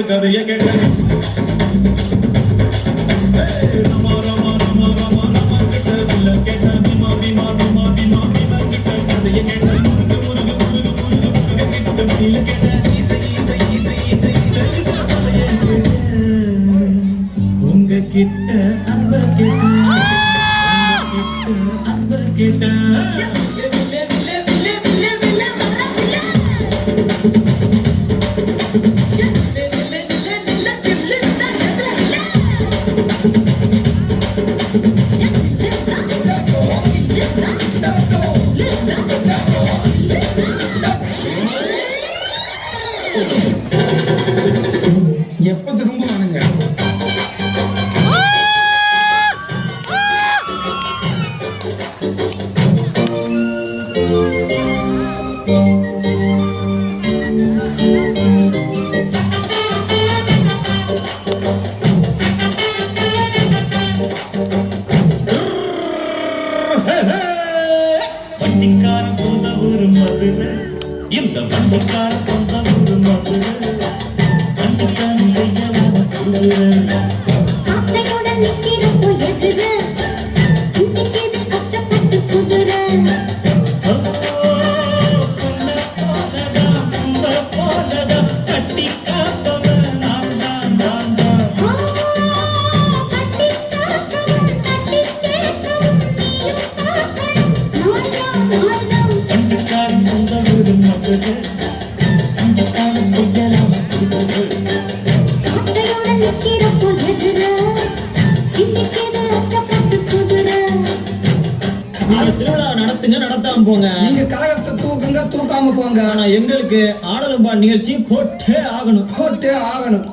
கதைய கேட்ட உங்க கிட்ட அன்ப கேட்ட எப்ப திரும்புவானுங்க? வண்டிக்காரன் சொந்த ஊரு மதுரை, இந்த வண்டிக்காரன் சொந்த ஊரு மதுரை, சண்டிக்காரன் செய்யலாம் குதிரை. சாத்தையுடன் நிக்கிறப்போ எதிர சிந்திக்கிது கஷ்டப்பட்டு குதிரை. கட்டி காத்தவன் நான் தான் நான் தான். கட்டி காத்தவன் கட்டி கேட்கவும் நீயும் பார்க்கணும். வண்டிக்காரன் சொந்த ஊரு மதுரை, சண்டிக்காரன் செய்யலாம் குதிரை. சாத்தையுடன் நிக்கிறப்போ எதிர சிந்திக்கிது கஷ்டப்பட்டு குதிரை. நீங்க திருவிழா நடத்துங்க, நடத்தாம போங்க. நீங்க கழகத்தை தூக்குங்க, தூக்காம போங்க. ஆனா எங்களுக்கு ஆடலும்பா நிகழ்ச்சி போட்டே ஆகணும். போட்டே ஆகணும்.